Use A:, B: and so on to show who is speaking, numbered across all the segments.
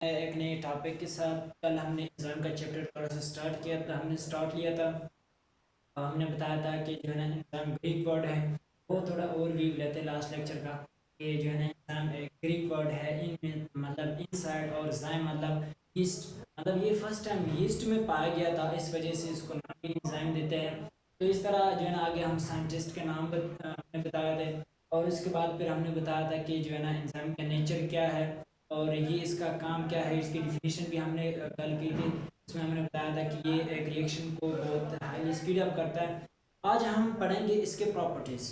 A: एक नए टॉपिक के साथ। कल हमने एग्ज़ाम का चैप्टर थोड़ा सा स्टार्ट किया था, हमने स्टार्ट लिया था। हमने बताया था कि जो है ना एग्ज़ाम ग्रीक वर्ड है, वो थोड़ा और व्यू लेते हैं लास्ट लेक्चर का कि जो है ना एग्ज़ाम एक ग्रीक वर्ड है। इन मतलब इनसाइड और ज़ाइम मतलब ईस्ट, मतलब ये फर्स्ट टाइम ईस्ट में पाया गया था, इस वजह से इसको नाम भी एंजाइम देते हैं। तो इस तरह जो है ना आगे हम साइंटिस्ट के नाम हमने बताया थे, और उसके बाद फिर हमने बताया था कि जो है ना एंजाइम का नेचर क्या है और ये इसका काम क्या है। इसकी डिफिनीशन भी हमने कल की थी। इसमें हमने बताया था कि ये एक रिएक्शन को बहुत हाईली स्पीड अप करता है। आज हम पढ़ेंगे इसके प्रॉपर्टीज़।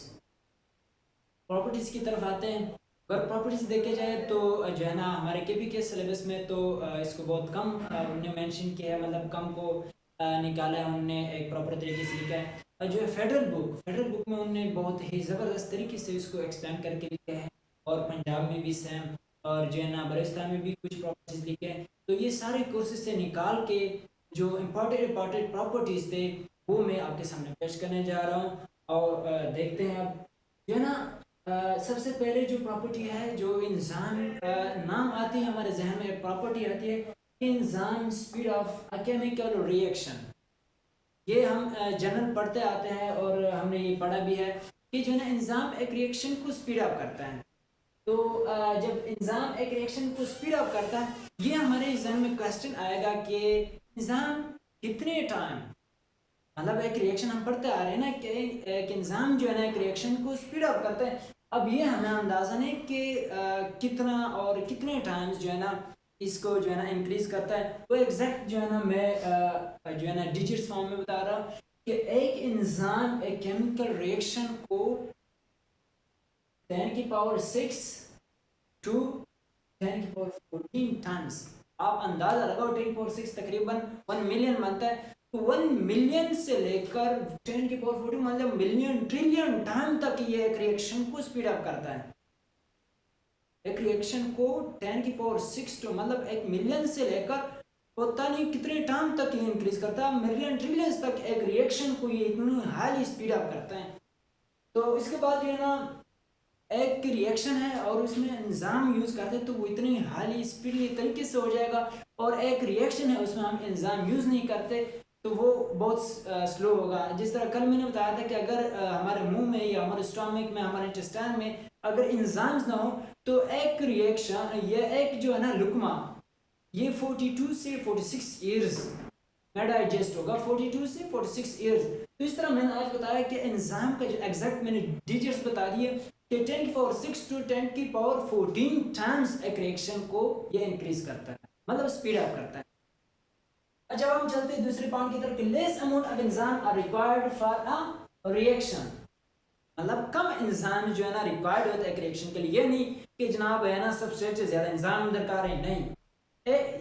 A: प्रॉपर्टीज़ की तरफ आते हैं। अगर प्रॉपर्टीज़ देखे जाए तो जो है ना हमारे के के सिलेबस में तो इसको बहुत कम उन्होंने मेंशन किया है, मतलब कम को निकाला है उन्होंने, एक प्रॉपर तरीके से लिखा है। जो है फेडरल बुक में उन्होंने बहुत ही ज़बरदस्त तरीके से इसको एक्सप्लेन करके लिखा है, और पंजाब में भी सेम, और जो है ना बलुचिस्तान में भी कुछ प्रॉपर्टीज़ लिखे हैं। तो ये सारे कोर्सेज से निकाल के जो इम्पॉर्टेंट प्रॉपर्टीज़ थे वो मैं आपके सामने पेश करने जा रहा हूँ। और देखते हैं अब जो है ना सबसे पहले जो प्रॉपर्टी है, जो इंसान नाम आती है हमारे जहन में, एक प्रॉपर्टी आती है इंसान speed of a chemical reaction. ये हम जनरल पढ़ते आते हैं और हमने ये पढ़ा भी है कि जो है ना इंजाम एक रिएक्शन को स्पीड अप करता है। तो जब इंजाम एक रिएक्शन को स्पीड अप करता है, ये हमारे एग्जाम में क्वेश्चन आएगा कि इंजाम कितने टाइम, मतलब एक रिएक्शन हम पढ़ते आ रहे हैं ना कि एक इंजाम जो है ना एक रिएक्शन को स्पीड अप करता है। अब ये हमें अंदाजा नहीं कि कितना और कितने टाइम्स जो है ना इसको जो है ना इंक्रीज करता है। वो एग्जैक्ट जो है ना मैं जो है ना डिजिट्स फॉर्म में बता रहा हूँ कि एक इंजाम एक केमिकल रिएक्शन को 10 की पावर 6 टू 10 की पावर 14 टाइम्स, आप अंदाजा लगाओ, 10 की पावर 6 तकरीबन 1 मिलियन बनता है। तो 1 मिलियन से लेकर 10 की पावर 14 मतलब मिलियन ट्रिलियन टाइम तक ये एक रिएक्शन को स्पीड अप करता है। एक रिएक्शन को 10 की पावर 6 टू मतलब एक मिलियन से लेकर पता नहीं कितने टाइम तक ये इंक्रीज करता है, मिलियन ट्रिलियंस तक एक रिएक्शन को ये इतनी हाईली स्पीड अप करता है। तो इसके बाद जो है ना एक रिएक्शन है और उसमें एंजाइम यूज करते हैं तो वो इतनी हाईली स्पीडी तरीके से हो जाएगा, और एक रिएक्शन है उसमें हम एंजाइम यूज नहीं करते तो वो बहुत स्लो होगा। जिस तरह कल मैंने बताया था कि अगर हमारे मुंह में या हमारे स्टमक में, हमारे इंटेस्टाइन में अगर एंजाइम्स ना हो तो एक रिएक्शन, ये एक जो है ना लुकमा, ये 42 से 46 ईयर्स में डाइजेस्ट होगा, 42 से 46 ईयर्स। तो इस तरह मैंने आज बताया कि एंजाइम का जो एग्जैक्ट मैंने डिजिट्स बता दिए कि 10 की पावर 6 टू 10 की पावर 14 टाइम्स एक रिएक्शन को ये इंक्रीज करता है, मतलब स्पीड अप करता है। जब हम चलते हैं दूसरे पॉइंट की तरफ, less amount of enzyme are required for a reaction, मतलब कम एंजाइम जो है ना रिक्वायर्ड होता है एक रिएक्शन के लिए। ये नहीं कि जनाब है ना सबस्ट्रेट से ज्यादा एंजाइम दरकार है, नहीं।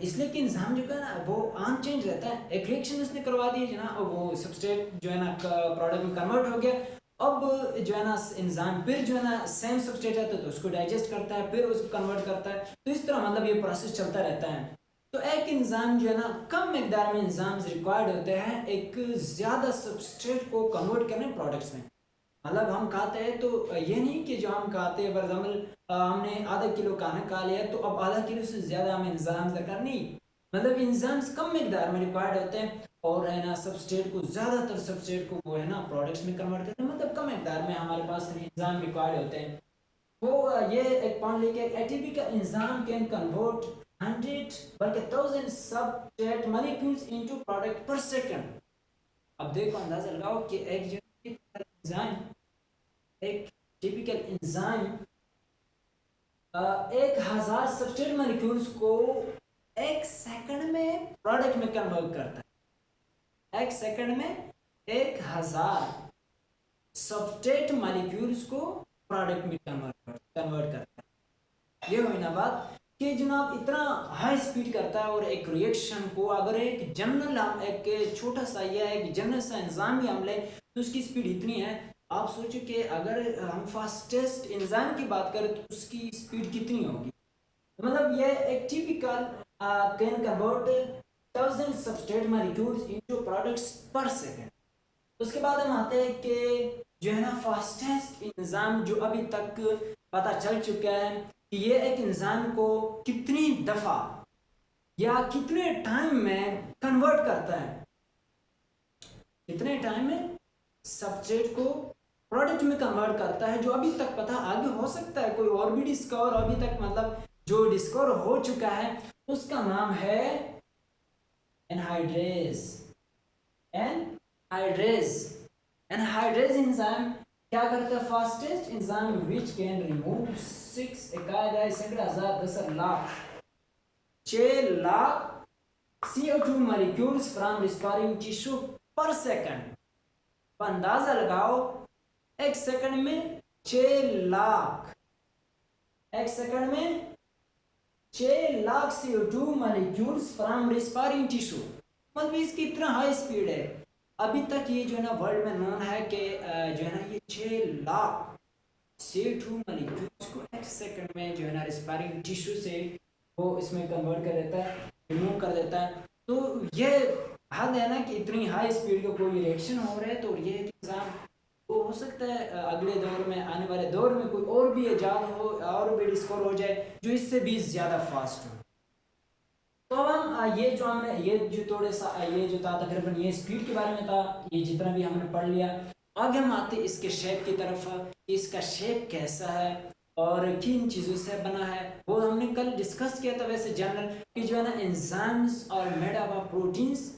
A: इसलिए कि एंजाइम जो है ना वो अनचेंज रहता है। एक रिएक्शन उसने करवा दी है ना, वो सबस्ट्रेट जो है ना प्रोडक्ट में कन्वर्ट हो गया। अब जो है ना एंजाइम फिर जो है ना सेम सबस्ट्रेट रहता है तो उसको डाइजेस्ट करता है, फिर उसको कन्वर्ट करता है। तो इस तरह मतलब ये प्रोसेस चलता रहता है। तो एक एंजाइम जो है ना कम मिकदार में एंजाइम्स रिक्वायर्ड होते हैं एक ज़्यादा सबस्ट्रेट को कन्वर्ट करने प्रोडक्ट्स में। मतलब हम खाते हैं तो ये नहीं कि जो हम खाते हैं फॉर एग्जाम्पल हमने आधा किलो खाना खा लिया तो अब आधा किलो से ज़्यादा हमें इंजाम्स दरकार नहीं, मतलब इंजाम्स कम मिकदार में रिक्वायर्ड होते हैं। और है ना सबस्ट्रेट को, ज़्यादातर सबस्ट्रेट को वो है ना प्रोडक्ट्स में कन्वर्ट करते हैं, मतलब कम मिकदार में हमारे पास इंजाम रिक्वायर्ड होते हैं। वो ये एक पॉइंट लेके, एटीपी का इंजाम कैन कन्वर्ट 100 बल्कि 1000 सबस्ट्रेट मॉलिक्यूल्स इनटू प्रोडक्ट पर सेकंड। अब देखो अंदाजा लगाओ कि एक जो एंजाइम, एक टिपिकल एंजाइम 1000 सबस्ट्रेट मॉलिक्यूल्स को एक सेकंड में प्रोडक्ट में कन्वर्ट करता है। एक सेकंड में 1000 सबस्ट्रेट मॉलिक्यूल्स को प्रोडक्ट में कन्वर्ट करता है। ये हुई ना बात कि जनाब इतना हाई स्पीड करता है। और एक रिएक्शन को अगर एक जनरल हम एक छोटा सा या एक जनरल सा एंजाइम ही हम ले तो उसकी स्पीड इतनी है। आप सोचो कि अगर हम फास्टेस्ट एंजाइम की बात करें तो उसकी स्पीड कितनी होगी। मतलब ये एक typical can convert 1000 substrate molecules into products पर सेकंड। उसके बाद हम आते हैं कि जो है ना फास्टेस्ट एंजाइम जो अभी तक पता चल चुका है कि ये एक एंजाइम को कितनी दफ़ा या कितने टाइम में कन्वर्ट करता है, कितने टाइम में सबस्ट्रेट को प्रोडक्ट में कन्वर्ट करता है, जो अभी तक पता, आगे हो सकता है कोई और भी डिस्कवर, अभी तक मतलब जो डिस्कवर हो चुका है उसका नाम है एनहाइड्रेज। एनहाइड्रेज एनहाइड्रेज इंजाइम क्या करता है? Fastest enzyme which can remove 6 इकाई सैकड़े हजार 10 lakh 6 lakh CO2 molecules from respiring tissue पर सेकंड। अंदाजा लगाओ, एक सेकंड में 6 लाख, एक सेकंड में 6 lakh CO2 molecules from respiring tissue, मतलब इसकी इतना हाई स्पीड है। अभी तक ये जो है ना वर्ल्ड में नोन है कि जो है ना ये 6 लाख CO2 molecules को एक सेकंड में जो है ना रिस्पायरिंग टिश्यू से वो इसमें कन्वर्ट कर देता है, रिमूव कर देता है। तो ये हद है ना कि इतनी हाई स्पीड का कोई रिएक्शन हो रहा है, तो ये एग्जाम वो हो सकता है अगले दौर में, आने वाले दौर में कोई और भी ईजाद हो और भी डिस्कवर हो जाए जो इससे भी ज़्यादा फास्ट हो। तो अब हम ये जो हमने ये जो थोड़े सा ये जो था तकरीबन ये स्पीड के बारे में था, ये जितना भी हमने पढ़ लिया। आगे हम आते इसके शेप की तरफ, इसका शेप कैसा है और किन चीज़ों से बना है वो हमने कल डिस्कस किया था वैसे जनरल, कि जो है ना एंजाइम्स और मेड अप ऑफ प्रोटीन्स,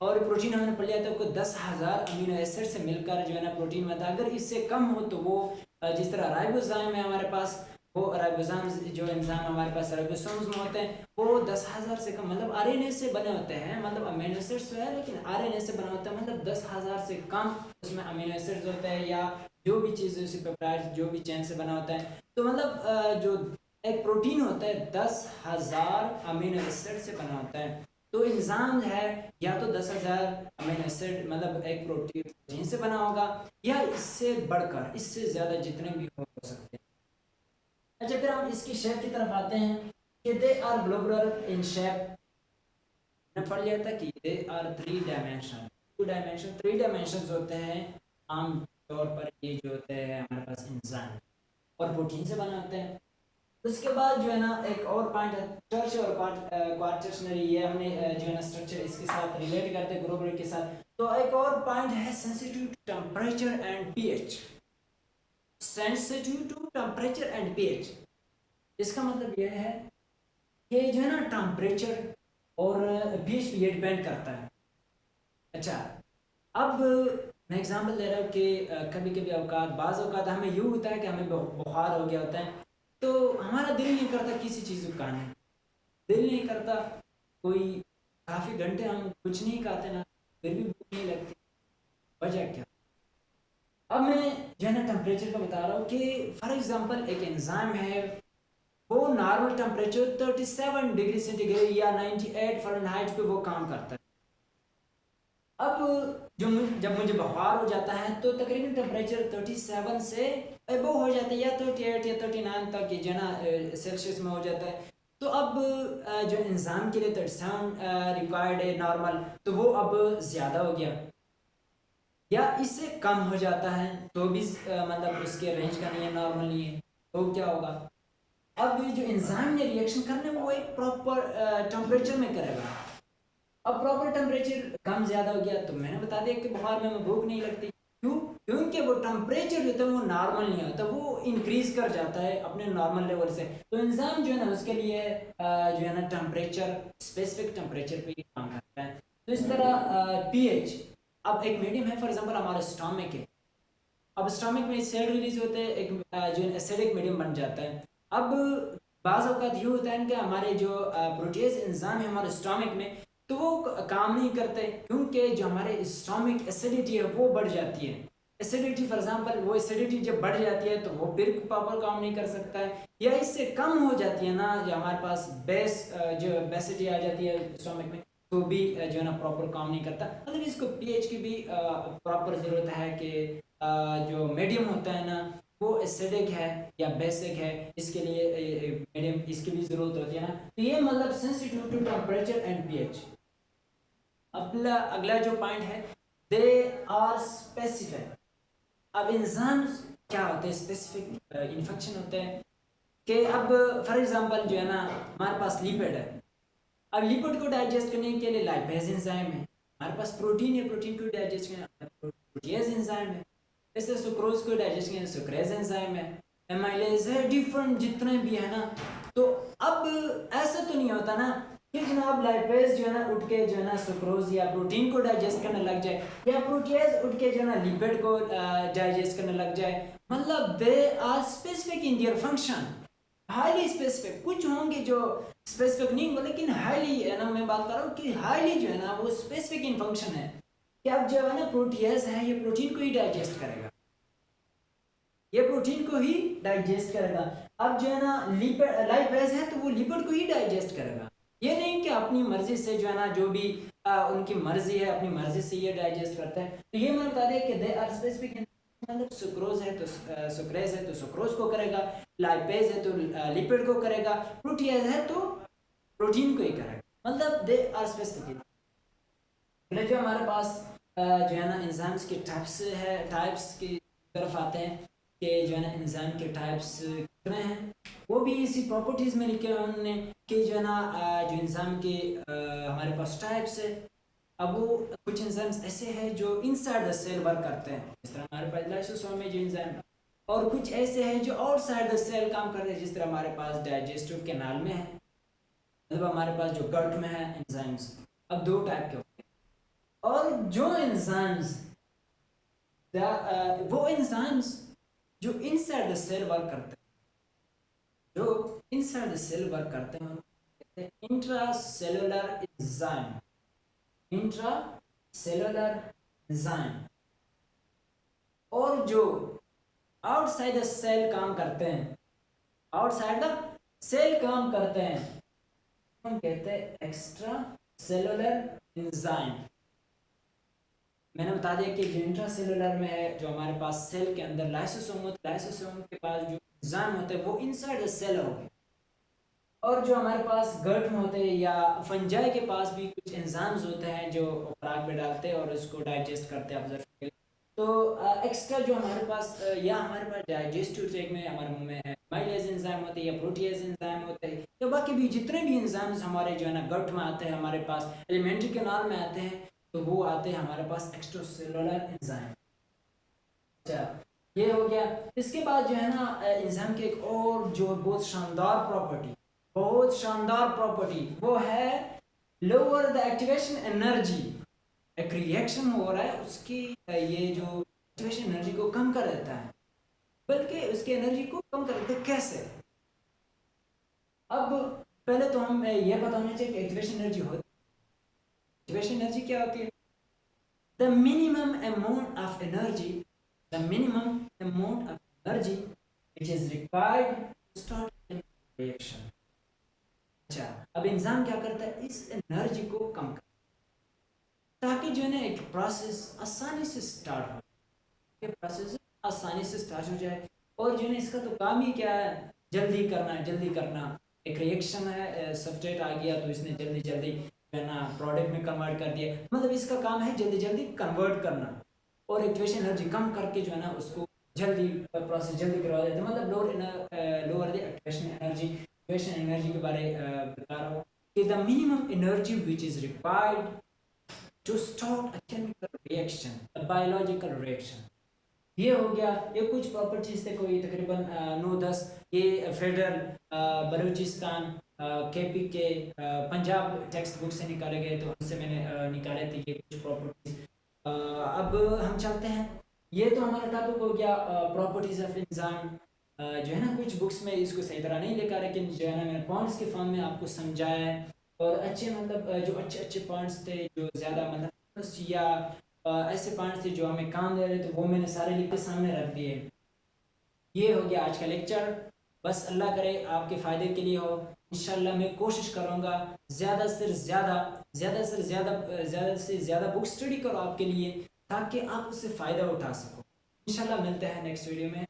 A: और प्रोटीन हमने पढ़ लिया था को 10,000 अमीनो एसिड से मिलकर जो है ना प्रोटीन बनता है। अगर इससे कम हो तो वो जिस तरह राइबोसोम है हमारे पास, वो राइबोसोम जो एंजाइम हमारे पास राइबोसोम्स में होते हैं वो 10,000 से कम, मतलब आरएनए से बने होते हैं, मतलब अमीनो एसिड्स तो है लेकिन आरएनए से बना होता है, मतलब 10,000 से कम उसमें अमीनो एसिड्स होते हैं या जो भी चीज़ उसी पेप्टाइड जो भी चेन से बना होता है। तो मतलब जो एक प्रोटीन होता है 10,000 अमीनो एसिड से बना होता है। तो एंजाइम है या तो 10,000 अमीनो एसिड मतलब एक प्रोटीन से बना होगा, या इससे बढ़कर इससे ज़्यादा जितने भी हो सकते हैं। अच्छा, फिर हम इसकी शेप की तरफ आते हैं कि they are globular in shape. मैंने पढ़ लिया था कि they are 3 dimension, 2 dimension 3 dimension होते हैं आम तौर पर, ये जो होते हैं हमारे पास एंजाइम और प्रोटीन से बना होते हैं। उसके बाद जो है ना एक और पॉइंट है स्ट्रक्चर और क्वार्टरनरी, ये हमने जो है ना स्ट्रक्चर इसके साथ रिलेट करते हैं ग्लोबुलर के साथ। तो एक और पॉइंट है sensitive to temperature and pH, sensitive to temperature and pH. इसका मतलब यह है कि जो है ना टेम्परेचर और पीएच पे ये डिपेंड करता है। अच्छा, अब मैं एग्जांपल दे रहा हूँ कि कभी कभी अवकात बाज़ अवकात हमें यूँ होता है कि हमें बुखार हो गया होता है, तो हमारा दिल नहीं करता किसी चीज़ को खाने, दिल नहीं करता, कोई काफ़ी घंटे हम कुछ नहीं खाते ना, फिर भी भूख नहीं लगती, वजह क्या? अब मैं जो है ना टेम्परेचर का बता रहा हूँ कि फॉर एग्जांपल एक एंजाइम है, वो नॉर्मल टेम्परेचर 37 डिग्री सेंटीग्रेड या 98 फ़ारेनहाइट पे वो काम करता है। अब जब मुझे बुखार हो जाता है तो तकरीबन टेम्परेचर 37 से अबव हो जाता है, या 38 या 39 तक ये जो है ना सेल्सियस में हो जाता है। तो अब जो इंसान के लिए 37 रिक्वायर्ड है नॉर्मल, तो वो अब ज़्यादा हो गया या इससे कम हो जाता है तो भी मतलब उसके रेंज का नहीं है, नॉर्मल नहीं है, तो क्या होगा? अब ये जो एंजाइम ने रिएक्शन करना है वो एक प्रॉपर टेम्परेचर में करेगा। अब प्रॉपर टेम्परेचर कम ज़्यादा हो गया तो मैंने बता दिया कि बुखार में भूख नहीं लगती, क्यों? क्योंकि वो टेम्परेचर जो होता है वो नॉर्मल नहीं होता, वो इंक्रीज कर जाता है अपने नॉर्मल लेवल से। तो एंजाइम जो है ना उसके लिए जो है ना टेम्परेचर, स्पेसिफिक टेम्परेचर पे काम करता है। तो इस तरह पीएच, अब एक मीडियम है फॉर एग्जांपल हमारा स्टमक है, अब स्टमक में सेल रिलीज होते हैं, एक जो है एसिडिक मीडियम बन जाता है। अब बाज़ औक़ात ये होता है कि हमारे जो प्रोटीज एंजाइम है हमारे स्टमक में, तो वो काम नहीं करते, क्योंकि जो हमारे स्टमक एसिडिटी है वो बढ़ जाती है। एसिडिटी फॉर एग्जांपल, वो एसिडिटी जब बढ़ जाती है तो वो फिर प्रॉपर काम नहीं कर सकता है, या इससे कम हो जाती है ना, जो हमारे पास बेस जो बेसिटी आ जाती है स्टमक में, तो भी जो है ना प्रॉपर काम नहीं करता। मतलब इसको पीएच की भी प्रॉपर ज़रूरत है कि जो मीडियम होता है ना वो एसिडिक है या बेसिक है, इसके लिए मीडियम इसकी भी ज़रूरत होती है ना। तो ये मतलब sensitive to temperature and pH. अगला अगला जो पॉइंट है, दे आर स्पेसिफिक। अब एंजाइम्स क्या होते हैं? स्पेसिफिक इन्फेक्शन होते हैं कि अब फॉर एग्जांपल जो है ना हमारे पास लिपिड है, अब लिपिड को डाइजेस्ट करने के लिए लाइपेज एंजाइम है, हमारे पास प्रोटीन है, प्रोटीन को डाइजेस्ट करने प्रोटीएज एंजाइम है, इससे सुक्रोज को डाइजेस्ट करने सुक्रेज एंजाइम है, एमाइलेज है, डिफरेंट जितने भी है ना। तो अब ऐसा तो नहीं होता ना कि जनाब लाइपेज जो है ना उठ के जो है ना सुक्रोज या प्रोटीन को डाइजेस्ट करने लग जाए, या प्रोटीएज उठ के जो है ना लिपिड को डाइजेस्ट करने लग जाए। मतलब they are specific in their function, highly specific. कुछ होंगे जो स्पेसिफिक नहीं होंगे, लेकिन हाईली है ना, मैं बात कर रहा हूँ कि हाईली जो है ना वो स्पेसिफिक इन फंक्शन है कि अब जो है ना प्रोटीएज है ये प्रोटीन को ही डाइजेस्ट करेगा, ये प्रोटीन को ही डाइजेस्ट करेगा। अब जो है ना लिपिड लाइपेज है तो वो लिपिड को ही डाइजेस्ट करेगा, ये नहीं कि अपनी मर्जी से जो है ना जो भी उनकी मर्जी है अपनी मर्जी से ये डाइजेस्ट करता है। तो ये मैं बता दें कि दे आर स्पेसिफिक, मतलब सुक्रोज है तो सुक्रेज है तो सुक्रोज को करेगा, लाइपेज है तो लिपिड को करेगा, प्रोटीएज है तो प्रोटीन को ही करेगा, मतलब दे आर स्पेसिफिक। जो हमारे पास जो है ना एंजाइम्स के टाइप्स की तरफ आते हैं कि जो है ना एंजाइम के टाइप्स कितने हैं, वो भी इसी प्रॉपर्टीज में लिखे हैं उन्होंने कि जो है ना जो एंजाइम के हमारे पास टाइप्स है। अब वो कुछ एंजाइम्स ऐसे हैं जो इनसाइड द सेल वर्क करते हैं, जिस तरह हमारे पास लाइसोसोम में जो एंजाइम, और कुछ ऐसे हैं जो आउटसाइड द सेल काम करते हैं, जिस तरह हमारे पास डाइजेस्टिव कैनाल में है, मतलब हमारे पास जो गट में है एंजाइम्स। अब दो टाइप के होते हैं, और जो एंजाइम्स वो एंजाइम्स जो इनसाइड द सेल वर्क करते हैं, जो इनसाइड द सेल वर्क करते हैं कहते हैं इंट्रासेलुलर एंजाइम, इंट्रासेलुलर एंजाइम। और जो आउटसाइड द सेल काम करते हैं, आउटसाइड द सेल काम करते हैं, हम कहते हैं एक्स्ट्रा सेलुलर एंजाइम। मैंने बता दिया कि जो इंट्रासेलुलर में है, जो हमारे पास सेल के अंदर लाइसोसोम होता है, लाइसोसोम के पास जो एंजाइम होते हैं वो इनसाइड द सेल होंगे, और जो हमारे पास गट में होते हैं या फंजाई के पास भी कुछ एंजाइम्स होते हैं जो खुराक में डालते हैं और उसको डाइजेस्ट करते हैं ऑब्जर्व के लिए। तो एक्स्ट्रा जो हमारे पास या हमारे पास डाइजेस्टिव ट्रैक में हमारे मुंह में है माइलेज एंजाइम होते हैं या प्रोटीएज एंजाइम होते हैं, या बाकी भी जितने भी एंजाइम्स हमारे जो है ना गट में आते हैं, हमारे पास एलिमेंट्री कैनाल में आते हैं, तो वो आते हैं हमारे पास एक्स्ट्रासेलुलर एंजाइम। अच्छा, ये हो गया। इसके बाद जो है ना एंजाइम की एक और जो बहुत शानदार प्रॉपर्टी, बहुत शानदार प्रॉपर्टी, वो है लोअर द एक्टिवेशन एनर्जी। एक रिएक्शन हो रहा है उसकी ये जो एक्टिवेशन एनर्जी को कम कर देता है, बल्कि उसकी एनर्जी को कम कर देता है। कैसे? अब पहले तो हम ये पता होना चाहिए कि एक्टिवेशन एनर्जी होती है। एक्टिवेशन एनर्जी क्या होती है? The minimum amount of energy, the minimum amount of energy which is required to start a reaction. अच्छा, अब एंजाइम क्या करता है? इस एनर्जी को कम कर, ताकि जो है ना एक प्रोसेस आसानी से स्टार्ट हो, ये प्रोसेस आसानी से स्टार्ट हो जाए। और जो है ना इसका तो काम ही क्या है? जल्दी करना है, जल्दी करना। एक रिएक्शन है, सब्सट्रेट आ गया तो इसने जल्दी जल्दी जो है ना प्रोडक्ट में कन्वर्ट कर दिया, मतलब इसका काम है जल्दी जल्दी कन्वर्ट करना, और एक्टिवेशन एनर्जी कम करके जो है ना उसको जल्दी प्रोसेस जल्दी करवा देते हैं। मतलब lower the activation energy. Activation energy के बारे बता रहा हूँ कि the minimum energy which is required to start a chemical reaction, a biological reaction. ये हो गया, ये कुछ प्रॉपर्टीज थे, कोई तकरीबन 9-10। ये फेडरल बलूचिस्तान केपी के पंजाब टेक्स्ट बुक से निकाले गए, तो उनसे मैंने निकाले थे ये कुछ प्रॉपर्टीज। अब हम चलते हैं, ये तो हमारा टॉपिक हो गया प्रॉपर्टीज ऑफ एंजाइम। जो है ना कुछ बुक्स में इसको सही तरह नहीं लिखा, लेकिन जो है ना मैंने पॉइंट्स के फॉर्म में आपको समझाया है, और अच्छे मतलब जो अच्छे अच्छे पॉइंट्स थे, जो ज़्यादा मतलब या ऐसे पॉइंट्स थे जो हमें काम दे रहे थे, वो मैंने सारे लिख के सामने रख दिए। ये हो गया आज का लेक्चर। बस अल्लाह करे आपके फ़ायदे के लिए हो। इंशाल्लाह मैं कोशिश करूँगा ज़्यादा से ज़्यादा बुक स्टडी करो आपके लिए, ताकि आप उससे फ़ायदा उठा सको। इंशाल्लाह मिलते हैं नेक्स्ट वीडियो में।